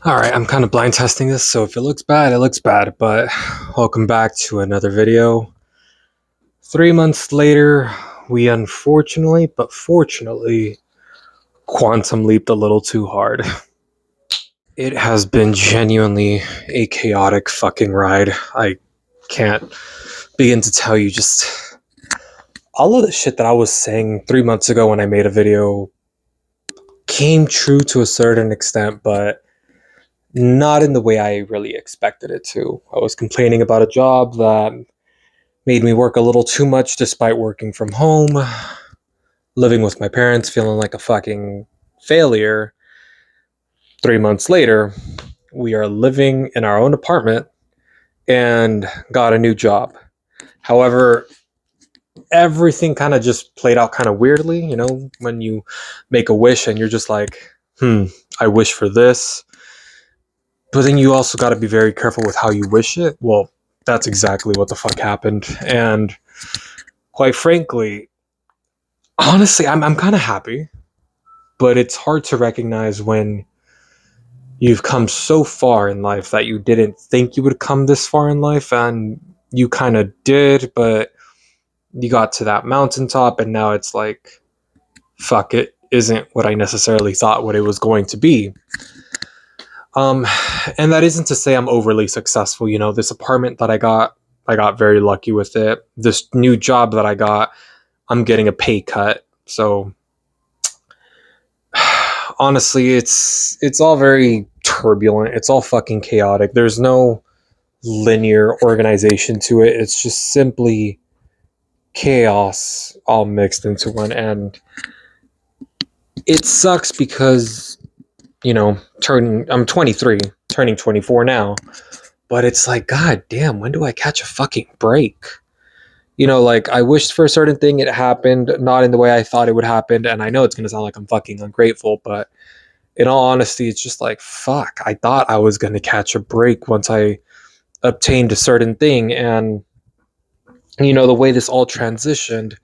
Alright, I'm kind of blind testing this, so if it looks bad, it looks bad, but welcome back to another video. 3 months later, we unfortunately, but fortunately, quantum leaped a little too hard. It has been genuinely a chaotic fucking ride. I can't begin to tell you just all of the shit that I was saying 3 months ago when I made a video came true to a certain extent, but not in the way I really expected it to. I was complaining about a job that made me work a little too much despite working from home, living with my parents, feeling like a fucking failure. 3 months later, we are living in our own apartment and got a new job. However, everything kind of just played out kind of weirdly, when you make a wish and you're just like, I wish for this. But then you also got to be very careful with how you wish it. Well, that's exactly what the fuck happened. And quite frankly, honestly, I'm kind of happy, but it's hard to recognize when you've come so far in life that you didn't think you would come this far in life, and you kind of did, but you got to that mountaintop and now it's like, fuck, it isn't what I necessarily thought what it was going to be. And that isn't to say I'm overly successful. This apartment that I got very lucky with it. This new job that I got, I'm getting a pay cut. So honestly, it's all very turbulent. It's all fucking chaotic. There's no linear organization to it. It's just simply chaos all mixed into one. And it sucks because, I'm 23, turning 24 now. But it's like, god damn, when do I catch a fucking break? Like, I wished for a certain thing, it happened, not in the way I thought it would happen, and I know it's gonna sound like I'm fucking ungrateful, but in all honesty, it's just like, fuck, I thought I was gonna catch a break once I obtained a certain thing, and, the way this all transitioned,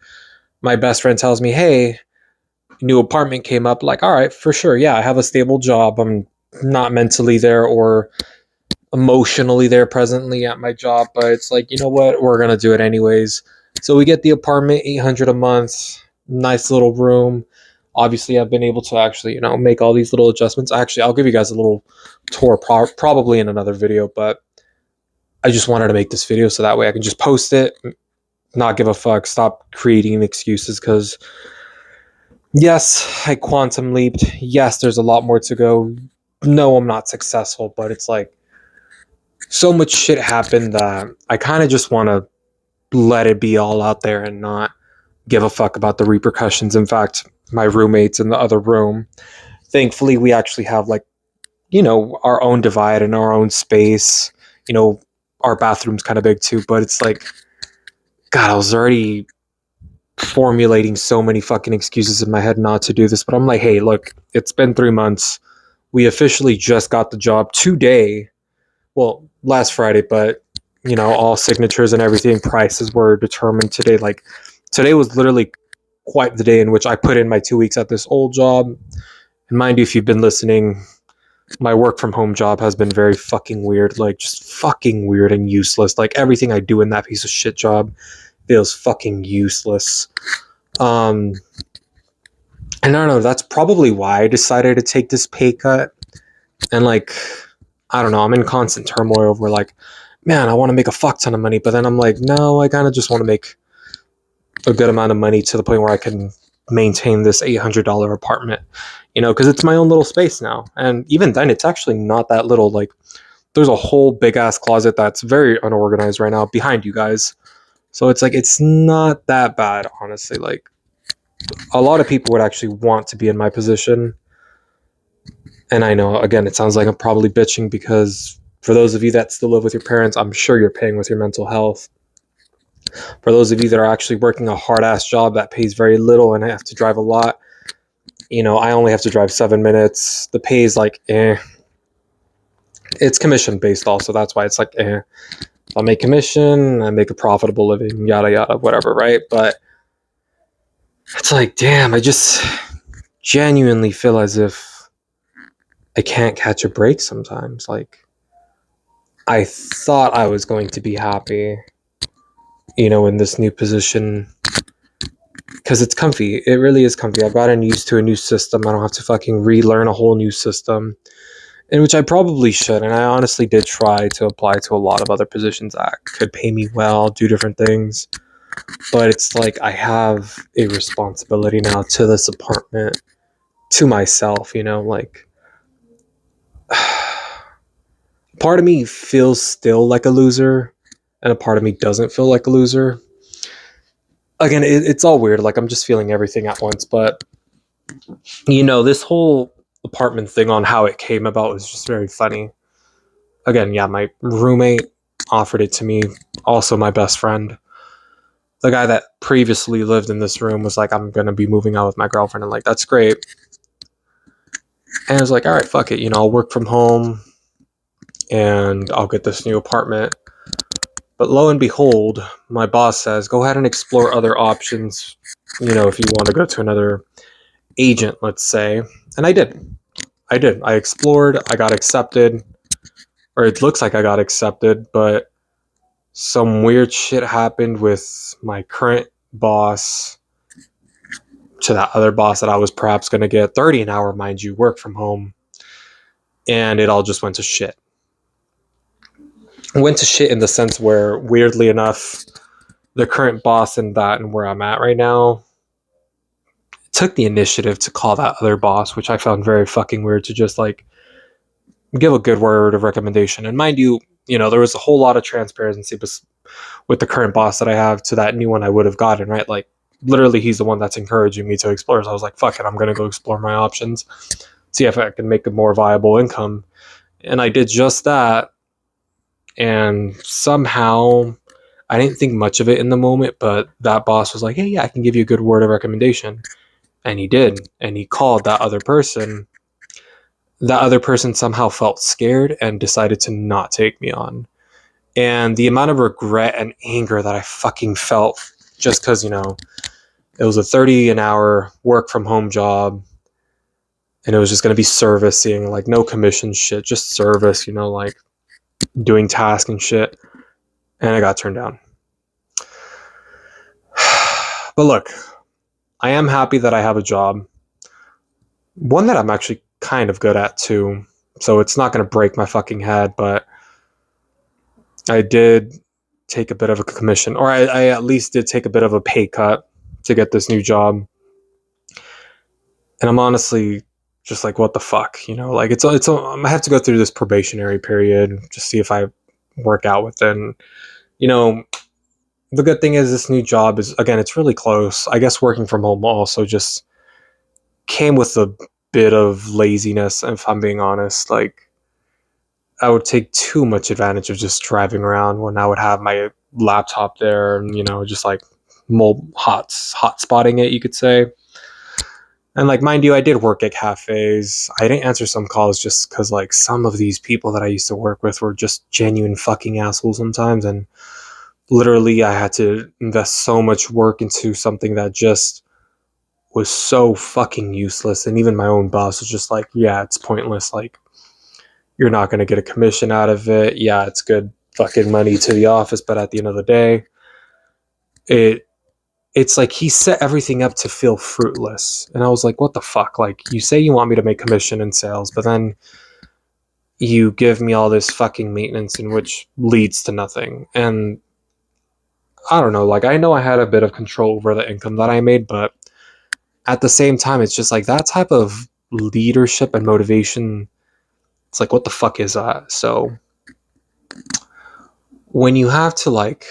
my best friend tells me, hey, new apartment came up, like, all right, for sure, yeah, I have a stable job, I'm not mentally there or emotionally there presently at my job, but it's like, you know what, we're gonna do it anyways. So we get the apartment, $800 a month, nice little room. Obviously, I've been able to actually, make all these little adjustments. Actually, I'll give you guys a little tour probably in another video, but I just wanted to make this video so that way I can just post it, not give a fuck, stop creating excuses, because yes, I quantum leaped. Yes, there's a lot more to go. No, I'm not successful, but it's like, so much shit happened that I kind of just want to let it be all out there and not give a fuck about the repercussions. In fact, my roommates in the other room, thankfully, we actually have, like, our own divide and our own space. Our bathroom's kind of big too, but it's like, god, I was already formulating so many fucking excuses in my head not to do this, but I'm like, hey, look, it's been 3 months. We officially just got the job today. Well, last Friday, but all signatures and everything, prices were determined today. Like, today was literally quite the day in which I put in my 2 weeks at this old job. And mind you, if you've been listening, my work from home job has been very fucking weird, like, just fucking weird and useless. Like, everything I do in that piece of shit job feels fucking useless. And I don't know, that's probably why I decided to take this pay cut. And, like, I don't know, I'm in constant turmoil over, like, man, I want to make a fuck ton of money, but then I'm like, no, I kind of just want to make a good amount of money to the point where I can maintain this $800 apartment, because it's my own little space now. And even then, it's actually not that little. Like, there's a whole big ass closet that's very unorganized right now behind you guys. So it's like, it's not that bad, honestly. Like, a lot of people would actually want to be in my position. And I know, again, it sounds like I'm probably bitching because for those of you that still live with your parents, I'm sure you're paying with your mental health. For those of you that are actually working a hard-ass job that pays very little and I have to drive a lot, I only have to drive 7 minutes. The pay is like, eh. It's commission-based also. That's why it's like, eh. If I make commission, I make a profitable living, yada, yada, whatever, right? But it's like, damn, I just genuinely feel as if I can't catch a break sometimes. Like, I thought I was going to be happy, in this new position because it's comfy. It really is comfy. I've gotten used to a new system. I don't have to fucking relearn a whole new system, in which I probably should. And I honestly did try to apply to a lot of other positions that could pay me well, do different things. But it's like I have a responsibility now to this apartment, to myself, like part of me feels still like a loser and a part of me doesn't feel like a loser. Again, it's all weird. Like I'm just feeling everything at once. But, this whole apartment thing on how it came about was just very funny. Again, yeah, my roommate offered it to me. Also, my best friend, the guy that previously lived in this room, was like, I'm going to be moving out with my girlfriend. And like, that's great. And I was like, all right, fuck it. I'll work from home and I'll get this new apartment. But lo and behold, my boss says, go ahead and explore other options, if you want to go to another agent, let's say. And I did. I explored, I got accepted, or it looks like I got accepted, but some weird shit happened with my current boss to that other boss that I was perhaps going to get 30 an hour, mind you, work from home. And it all just went to shit. It went to shit in the sense where, weirdly enough, the current boss and where I'm at right now took the initiative to call that other boss, which I found very fucking weird, to just like give a good word of recommendation. And mind you, there was a whole lot of transparency with the current boss that I have to that new one I would have gotten, right? Like literally he's the one that's encouraging me to explore. So I was like, fuck it, I'm going to go explore my options, see if I can make a more viable income. And I did just that. And somehow I didn't think much of it in the moment, but that boss was like, hey, yeah, I can give you a good word of recommendation. And he did. And he called that other person. That other person somehow felt scared and decided to not take me on. And the amount of regret and anger that I fucking felt just because, it was a 30 an hour work from home job and it was just going to be servicing, like no commission shit, just service, like doing task and shit. And I got turned down. But look, I am happy that I have a job. One that I'm actually kind of good at too. So it's not going to break my fucking head, but I did take a bit of a commission, or I at least did take a bit of a pay cut to get this new job. And I'm honestly just like, what the fuck, like I have to go through this probationary period, just see if I work out with it. And, the good thing is this new job is, again, it's really close. I guess working from home also just came with a bit of laziness, if I'm being honest. Like, I would take too much advantage of just driving around when I would have my laptop there and, just like hot spotting it, you could say. And like, mind you, I did work at cafes. I didn't answer some calls just because like some of these people that I used to work with were just genuine fucking assholes sometimes. And literally I had to invest so much work into something that just was so fucking useless. And even my own boss was just like, yeah, it's pointless. Like, you're not going to get a commission out of it. Yeah, it's good fucking money to the office, but at the end of the day, it's like he set everything up to feel fruitless. And I was like, what the fuck? Like, you say you want me to make commission in sales, but then you give me all this fucking maintenance in which leads to nothing. And I don't know, like, I know I had a bit of control over the income that I made, but at the same time, it's just like that type of leadership and motivation. It's like, what the fuck is that? So when you have to like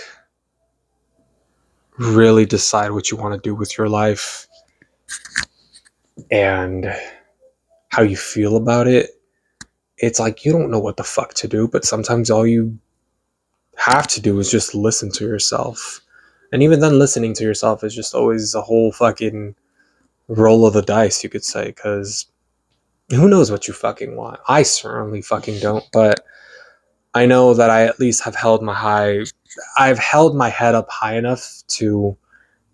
really decide what you want to do with your life and how you feel about it, it's like you don't know what the fuck to do, but sometimes all you have to do is just listen to yourself. And even then, listening to yourself is just always a whole fucking roll of the dice, you could say, because who knows what you fucking want. I certainly fucking don't, but I know that I at least have I've held my head up high enough to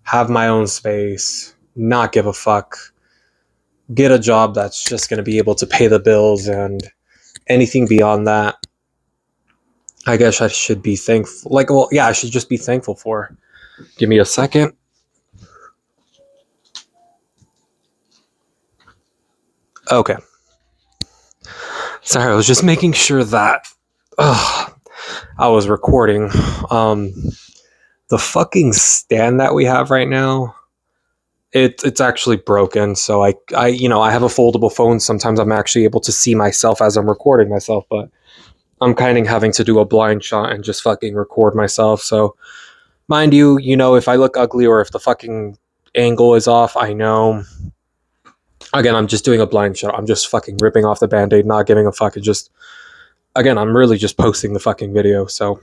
have my own space, not give a fuck, get a job that's just going to be able to pay the bills, and anything beyond that, I guess I should be thankful. Like, well, yeah, I should just be thankful for. Give me a second. Okay. Sorry, I was just making sure that I was recording. Um, the fucking stand that we have right now, it's actually broken. So I have a foldable phone. Sometimes I'm actually able to see myself as I'm recording myself, but I'm kind of having to do a blind shot and just fucking record myself. So, mind you, if I look ugly or if the fucking angle is off, I know. Again, I'm just doing a blind shot. I'm just fucking ripping off the band-aid, not giving a fuck. It just, again, I'm really just posting the fucking video. So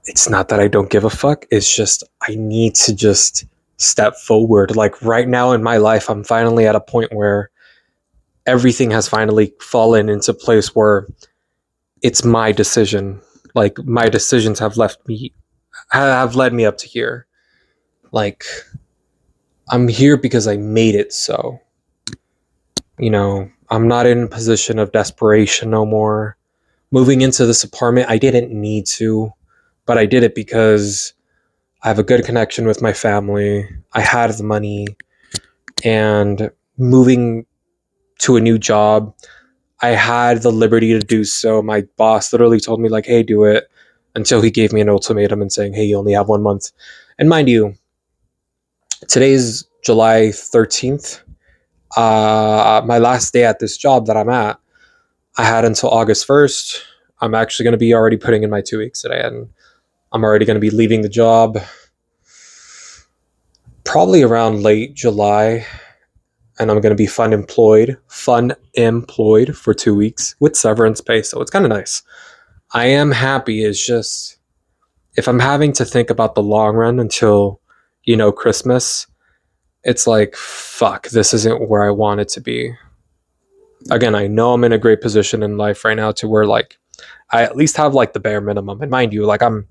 it's not that I don't give a fuck. It's just I need to just step forward. Like right now in my life, I'm finally at a point where everything has finally fallen into place where it's my decision. Like my decisions have led me up to here. Like I'm here because I made it so. I'm not in a position of desperation no more. Moving into this apartment, I didn't need to, but I did it because I have a good connection with my family. I had the money, and moving to a new job, I had the liberty to do so. My boss literally told me, like, hey, do it, until he gave me an ultimatum and saying, hey, you only have 1 month. And mind you, today's July 13th. My last day at this job that I'm at, I had until August 1st. I'm actually going to be already putting in my 2 weeks today, and I'm already going to be leaving the job probably around late July, and I'm going to be fun employed for 2 weeks with severance pay. So it's kind of nice. I am happy. It's just, if I'm having to think about the long run until, Christmas, it's like, fuck, this isn't where I want it to be. Again, I know I'm in a great position in life right now to where, like, I at least have like the bare minimum. And mind you, like, I'm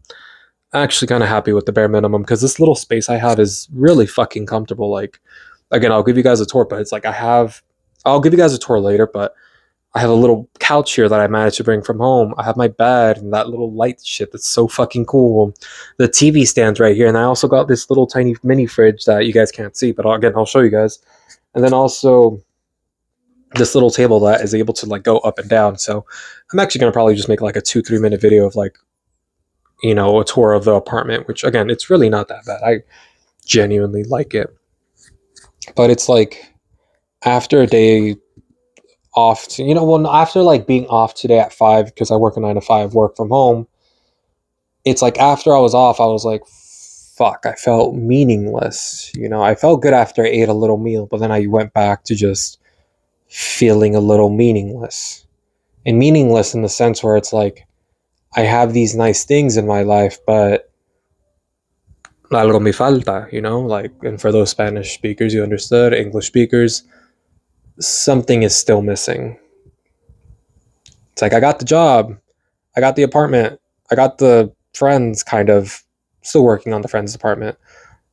actually kind of happy with the bare minimum because this little space I have is really fucking comfortable. Like, again, I'll give you guys a tour, but it's like I'll give you guys a tour later, but I have a little couch here that I managed to bring from home. I have my bed and that little light shit that's so fucking cool. The TV stands right here, and I also got this little tiny mini fridge that you guys can't see, but again, I'll show you guys. And then also this little table that is able to like go up and down. So I'm actually gonna probably just make like a 2-3 minute video of like, a tour of the apartment, which again, it's really not that bad. I genuinely like it. But it's like after a day off, after like being off today at 5, because I work a 9 to 5, work from home, it's like after I was off, I was like, fuck, I felt meaningless. I felt good after I ate a little meal, but then I went back to just feeling a little meaningless. And meaningless in the sense where it's like, I have these nice things in my life, but algo me falta, like, and for those Spanish speakers, you understood, English speakers, something is still missing. It's like, I got the job, I got the apartment, I got the friends, kind of, still working on the friends apartment.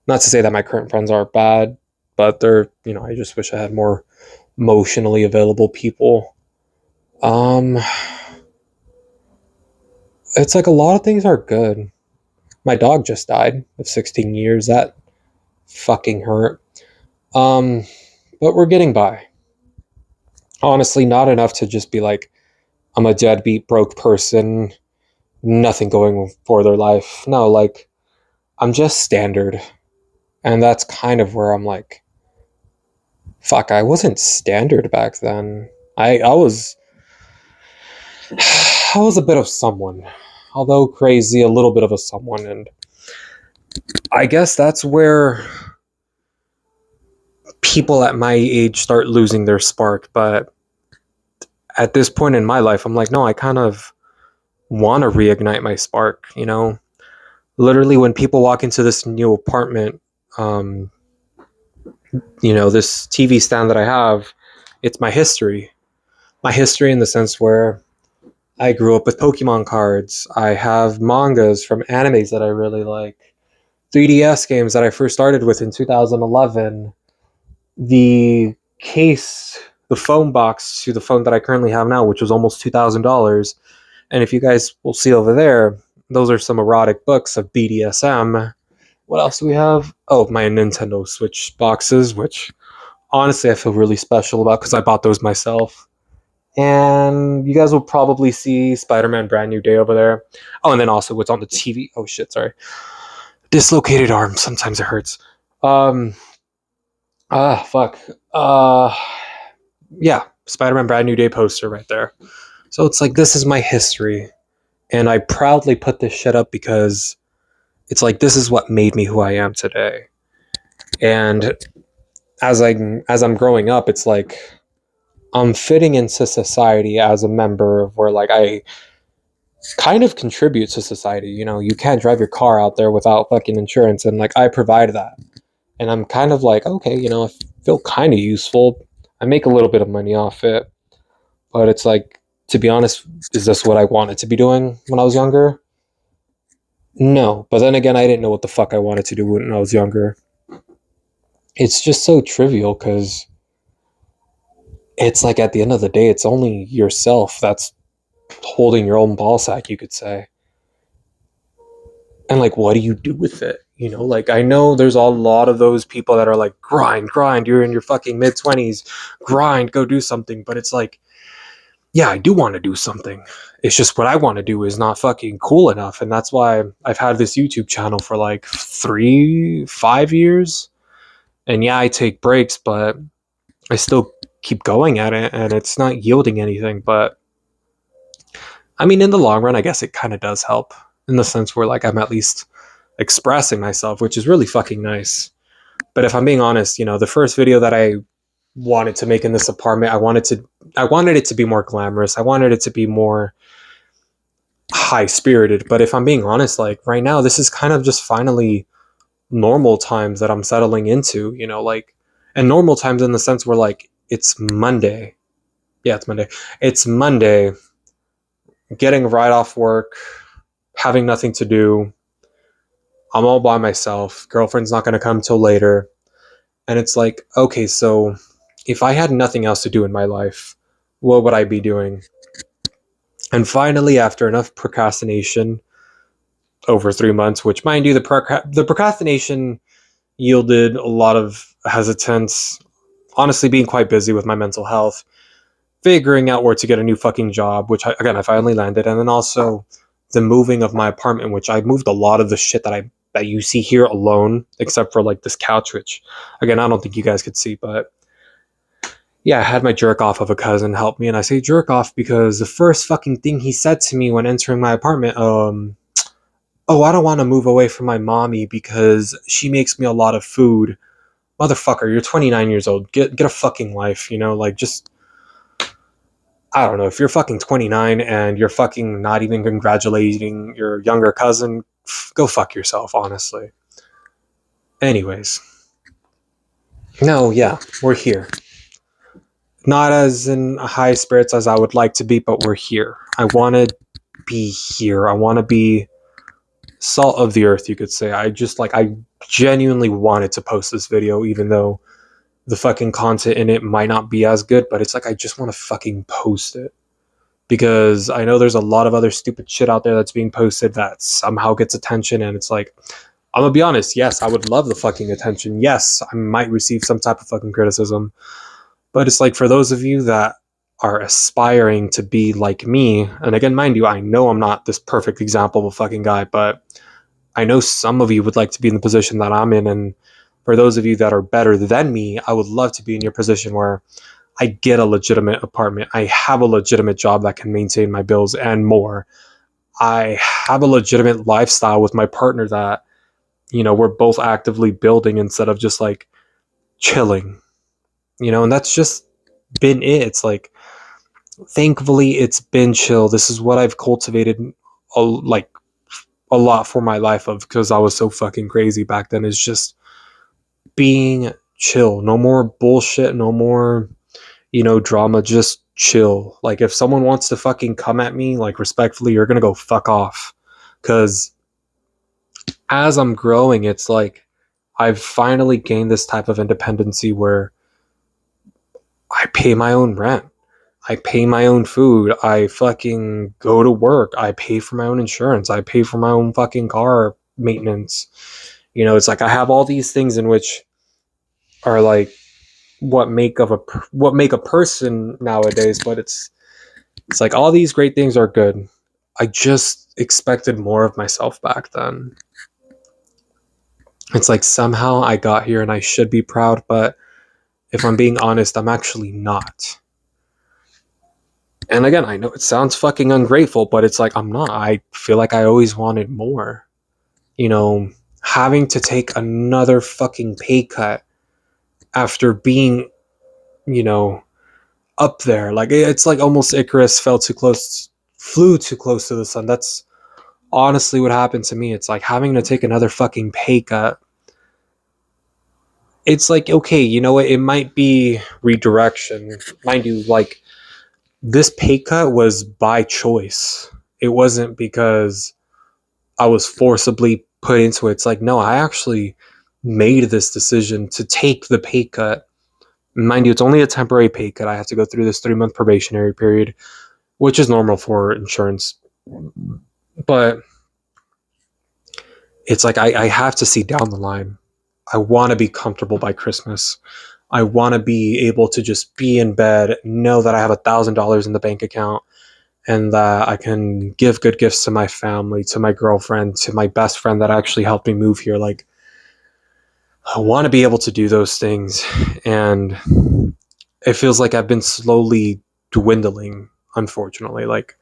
Not to say that my current friends are bad, but they're, I just wish I had more emotionally available people. It's like a lot of things are good. My dog just died of 16 years. That fucking hurt. But we're getting by. Honestly, not enough to just be like, I'm a deadbeat broke person, nothing going for their life. No, like, I'm just standard. And that's kind of where I'm like, fuck, I wasn't standard back then. I was I was a bit of someone. Although crazy, a little bit of a someone, and I guess that's where people at my age start losing their spark. But at this point in my life, I'm like, no, I kind of want to reignite my spark. Literally, when people walk into this new apartment, this TV stand that I have, it's my history. My history in the sense where I grew up with Pokemon cards. I have mangas from animes that I really like. 3DS games that I first started with in 2011. the case, the phone box to the phone that I currently have now, which was almost $2,000. And if you guys will see over there, those are some erotic books of BDSM. What else do we have? Oh, my Nintendo Switch boxes, which honestly I feel really special about because I bought those myself. And you guys will probably see Spider-Man Brand New Day over there. Oh, and then also what's on the TV. Oh shit, sorry. Dislocated arm. Sometimes it hurts. Um. Fuck. Uh. Yeah, Spider-Man Brand New Day poster right there. So it's like this is my history, and I proudly put this shit up because it's like this is what made me who I am today. And as I'm growing up, it's like I'm fitting into society as a member of where like I kind of contribute to society. You know, you can't drive your car out there without fucking insurance, and like I provide that. And I'm kind of like, okay, you know, I feel kind of useful. I make a little bit of money off it, but it's like, to be honest, is this what I wanted to be doing when I was younger? No, but then again, I didn't know what the fuck I wanted to do when I was younger. It's just so trivial because it's like at the end of the day, it's only yourself that's holding your own ball sack, you could say. And like, what do you do with it? You know, like I know there's a lot of those people that are like, grind, grind, you're in your fucking mid 20s, grind, go do something. But it's like, yeah, I do want to do something. It's just what I want to do is not fucking cool enough. And that's why I've had this YouTube channel for like 5 years. And yeah, I take breaks, but I still keep going at it and it's not yielding anything. But I mean, in the long run, I guess it kind of does help in the sense where like I'm at least expressing myself, which is really fucking nice. But if I'm being honest, you know, the first video that I wanted to make in this apartment, I wanted it to be more glamorous. I wanted it to be more high spirited. But if I'm being honest, like right now, this is kind of just finally normal times that I'm settling into, you know, like, and normal times in the sense where like it's Monday. Yeah, it's Monday. It's Monday, getting right off work, having nothing to do. I'm all by myself. Girlfriend's not going to come till later. And it's like, okay, so if I had nothing else to do in my life, what would I be doing? And finally, after enough procrastination over 3 months, which mind you, the procrastination yielded a lot of hesitance, honestly being quite busy with my mental health, figuring out where to get a new fucking job, which again, I finally landed, and then also the moving of my apartment, which I moved a lot of the shit that you see here alone, except for like this couch, which again, I don't think you guys could see, but yeah, I had my jerk off of a cousin help me, and I say jerk off because the first fucking thing he said to me when entering my apartment, oh, I don't want to move away from my mommy because she makes me a lot of food. Motherfucker, you're 29 years old. Get a fucking life, you know? Like, just, I don't know. If you're fucking 29 and you're fucking not even congratulating your younger cousin, go fuck yourself, honestly. Anyways. No, yeah, we're here. Not as in high spirits as I would like to be, but we're here. I want to be here. I want to be salt of the earth, you could say. I genuinely wanted to post this video, even though the fucking content in it might not be as good, but it's like I just want to fucking post it. Because I know there's a lot of other stupid shit out there that's being posted that somehow gets attention, and it's like, I'm gonna be honest, yes, I would love the fucking attention. Yes, I might receive some type of fucking criticism. But it's like for those of you that are aspiring to be like me, and again, mind you, I know I'm not this perfect example of a fucking guy, but I know some of you would like to be in the position that I'm in, and for those of you that are better than me, I would love to be in your position where I get a legitimate apartment. I have a legitimate job that can maintain my bills and more. I have a legitimate lifestyle with my partner that, you know, we're both actively building instead of just like chilling, you know, and that's just been it. It's like, thankfully, it's been chill. This is what I've cultivated like a lot for my life of because I was so fucking crazy back then. Is just being chill. No more bullshit. No more, you know, drama. Just chill. Like if someone wants to fucking come at me, like respectfully, you're gonna go fuck off. Because as I'm growing, it's like I've finally gained this type of independency where I pay my own rent. I pay my own food. I fucking go to work. I pay for my own insurance. I pay for my own fucking car maintenance. You know, it's like I have all these things in which are like what make a person nowadays, but it's like all these great things are good. I just expected more of myself back then. It's like somehow I got here and I should be proud, but if I'm being honest, I'm actually not. And again, I know it sounds fucking ungrateful, but it's like I'm not. I feel like I always wanted more. You know, having to take another fucking pay cut after being, you know, up there. Like it's like almost Icarus flew too close to the sun. That's honestly what happened to me. It's like having to take another fucking pay cut. It's like, okay, you know what? It might be redirection. Mind you, like this pay cut was by choice. It wasn't because I was forcibly put into it. It's like, no, I actually made this decision to take the pay cut. Mind you, it's only a temporary pay cut. I have to go through this 3 month probationary period, which is normal for insurance. But it's like I have to see down the line. I want to be comfortable by Christmas. I want to be able to just be in bed, know that I have $1,000 in the bank account, and that I can give good gifts to my family, to my girlfriend, to my best friend that actually helped me move here. Like, I want to be able to do those things. And it feels like I've been slowly dwindling, unfortunately. Like,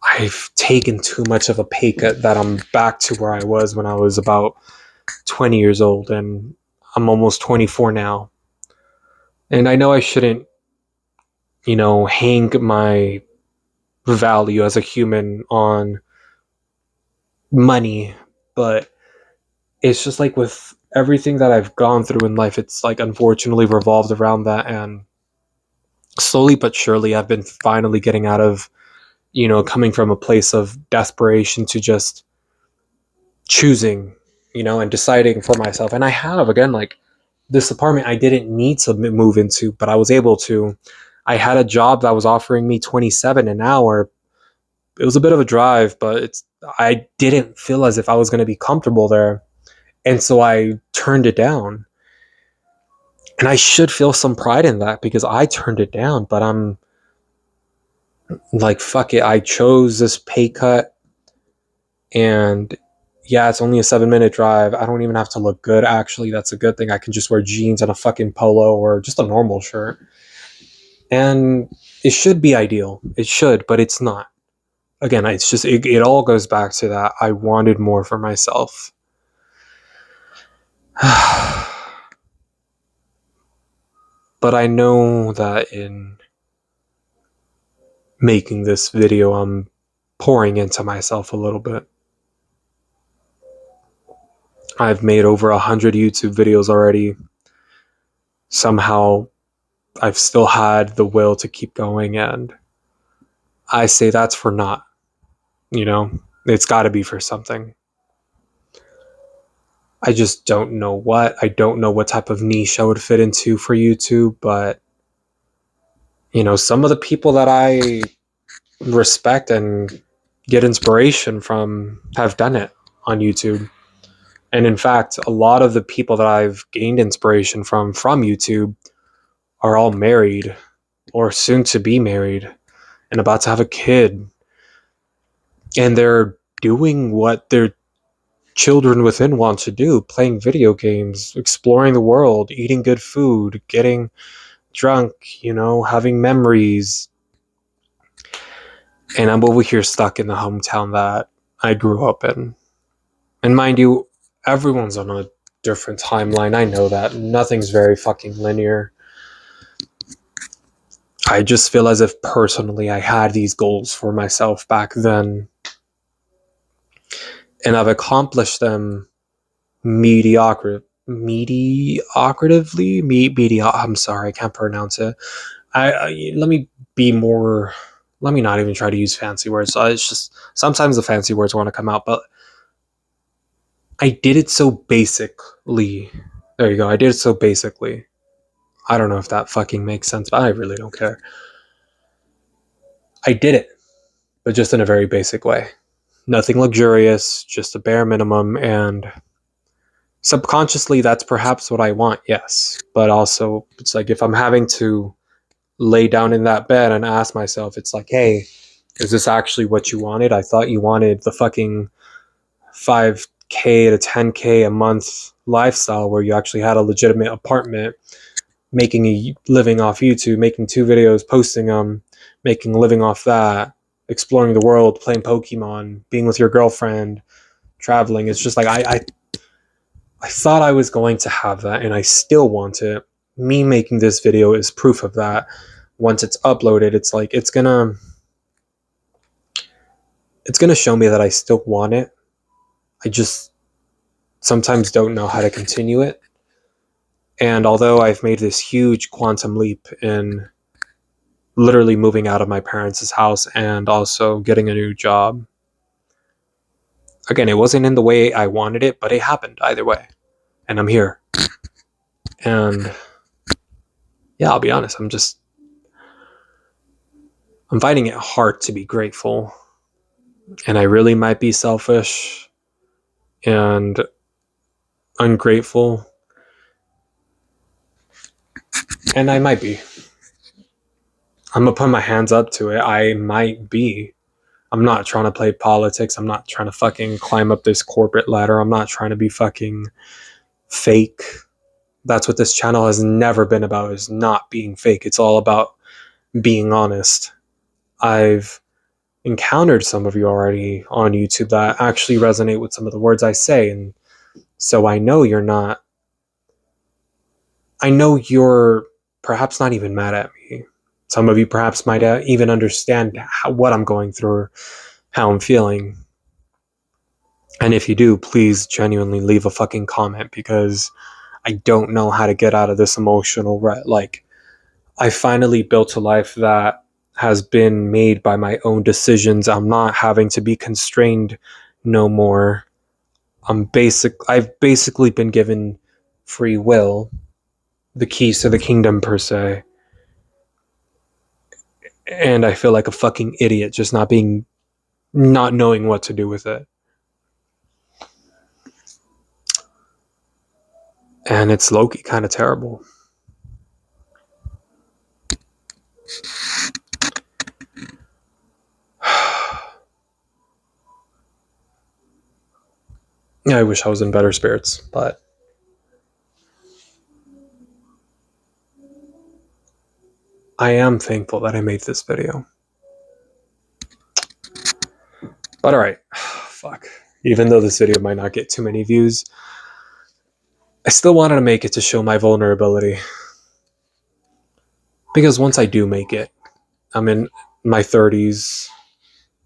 I've taken too much of a pay cut that I'm back to where I was when I was about 20 years old, and I'm almost 24 now. And I know I shouldn't, hang my value as a human on money, but it's just like with everything that I've gone through in life, it's like unfortunately revolved around that. And slowly but surely, I've been finally getting out of, coming from a place of desperation to just choosing, and deciding for myself. And I have, again, like this apartment I didn't need to move into, but I was able to. I had a job that was offering me 27 an hour. It was a bit of a drive, but I didn't feel as if I was going to be comfortable there. And so I turned it down. And I should feel some pride in that because I turned it down, but I'm like, fuck it. I chose this pay cut, and yeah, it's only a 7 minute drive. I don't even have to look good. Actually, that's a good thing. I can just wear jeans and a fucking polo or just a normal shirt. And it should be ideal. It should, but it's not. Again, it's just, it all goes back to that. I wanted more for myself. But I know that in making this video, I'm pouring into myself a little bit. I've made over 100 YouTube videos already. Somehow, I've still had the will to keep going, and I say that's for naught. It's got to be for something. I just don't know what. I don't know what type of niche I would fit into for YouTube, but some of the people that I respect and get inspiration from have done it on YouTube. And in fact, a lot of the people that I've gained inspiration from YouTube are all married or soon to be married and about to have a kid. And they're doing what their children within want to do, playing video games, exploring the world, eating good food, getting drunk, having memories. And I'm over here stuck in the hometown that I grew up in. And mind you, everyone's on a different timeline. I know that. Nothing's very fucking linear. I just feel as if personally I had these goals for myself back then. And I've accomplished them mediocritively. I'm sorry, I can't pronounce it. Let me be more. Let me not even try to use fancy words. It's just sometimes the fancy words want to come out, but I did it so basically. There you go. I did it so basically. I don't know if that fucking makes sense, but I really don't care. I did it, but just in a very basic way. Nothing luxurious, just a bare minimum, and subconsciously that's perhaps what I want, yes. But also, it's like if I'm having to lay down in that bed and ask myself, it's like, hey, is this actually what you wanted? I thought you wanted the fucking 5K to 10K a month lifestyle where you actually had a legitimate apartment, making a living off YouTube, making 2 videos, posting them, making a living off that, exploring the world, playing Pokemon, being with your girlfriend, traveling. It's just like I thought I was going to have that, and I still want it. Me making this video is proof of that. Once it's uploaded, it's like it's gonna show me that I still want it. I just sometimes don't know how to continue it. And although I've made this huge quantum leap in literally moving out of my parents' house and also getting a new job, again, it wasn't in the way I wanted it, but it happened either way. And I'm here. And yeah, I'll be honest, I'm finding it hard to be grateful. And I really might be selfish and ungrateful. And I might be. I'm gonna put my hands up to it. I might be. I'm not trying to play politics. I'm not trying to fucking climb up this corporate ladder. I'm not trying to be fucking fake. That's what this channel has never been about, is not being fake. It's all about being honest. I've encountered some of you already on YouTube that actually resonate with some of the words I say, and so I know you're not. I know you're perhaps not even mad at me. Some of you perhaps might even understand what I'm going through, how I'm feeling. And if you do, please genuinely leave a fucking comment, because I don't know how to get out of this emotional rut. Like, I finally built a life that has been made by my own decisions. I'm not having to be constrained no more. I've basically been given free will, the keys to the kingdom per se. And I feel like a fucking idiot just not knowing what to do with it. And it's low-key kind of terrible. Yeah, I wish I was in better spirits, but I am thankful that I made this video. But alright, fuck. Even though this video might not get too many views, I still wanted to make it to show my vulnerability. Because once I do make it, I'm in my 30s,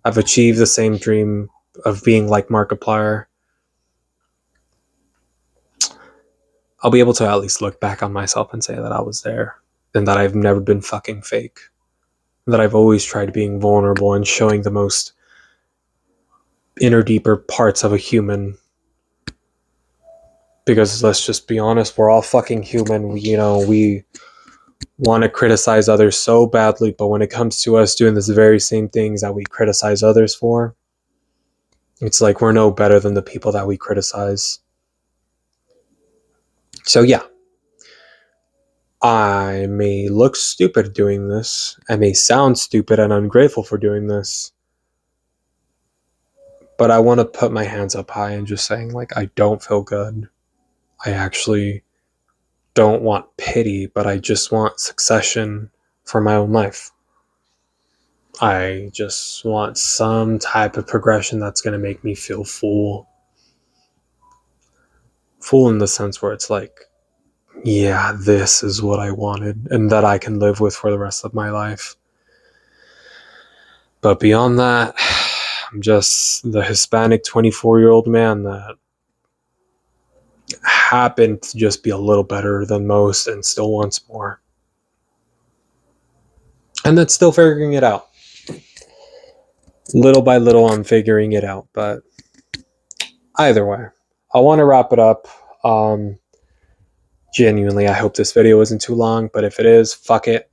I've achieved the same dream of being like Markiplier. I'll be able to at least look back on myself and say that I was there, and that I've never been fucking fake. That I've always tried being vulnerable and showing the most inner, deeper parts of a human. Because let's just be honest, we're all fucking human. We want to criticize others so badly, but when it comes to us doing this very same things that we criticize others for, it's like we're no better than the people that we criticize. So yeah, I may look stupid doing this. I may sound stupid and ungrateful for doing this. But I want to put my hands up high and just saying, like, I don't feel good. I actually don't want pity, but I just want succession for my own life. I just want some type of progression that's going to make me feel full. Full in the sense where it's like, yeah, this is what I wanted, and that I can live with for the rest of my life. But beyond that, I'm just the Hispanic 24-year-old man that happened to just be a little better than most and still wants more. And that's still figuring it out. Little by little, I'm figuring it out. But either way, I want to wrap it up. Genuinely, I hope this video isn't too long, but if it is, fuck it.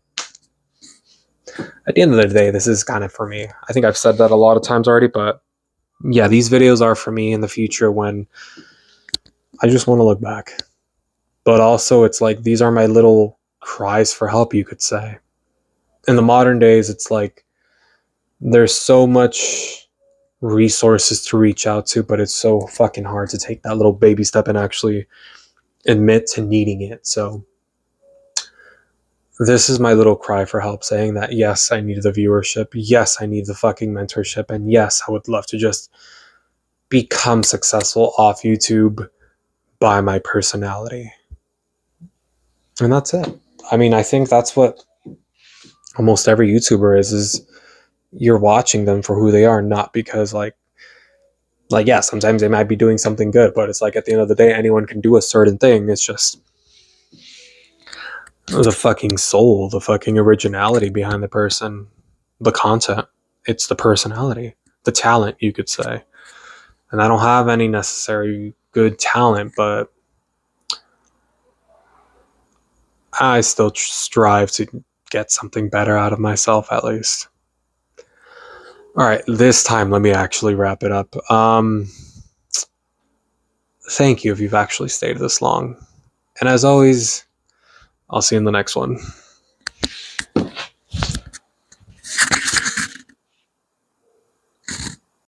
At the end of the day, this is kind of for me. I think I've said that a lot of times already, but yeah, these videos are for me in the future when I just want to look back. But also, it's like these are my little cries for help, you could say. In the modern days, it's like there's so much resources to reach out to, but it's so fucking hard to take that little baby step and actually admit to needing it. So this is my little cry for help, saying that yes, I need the viewership, yes, I need the fucking mentorship, and yes, I would love to just become successful off YouTube by my personality. And that's it. I mean, I think that's what almost every YouTuber is you're watching them for who they are, not because like yeah, sometimes they might be doing something good, but it's like at the end of the day, anyone can do a certain thing. It's just the fucking soul, the fucking originality behind the person, the content. It's the personality, the talent, you could say. And I don't have any necessary good talent, but I still strive to get something better out of myself, at least. All right, this time let me actually wrap it up. Thank you if you've actually stayed this long. And as always, I'll see you in the next one.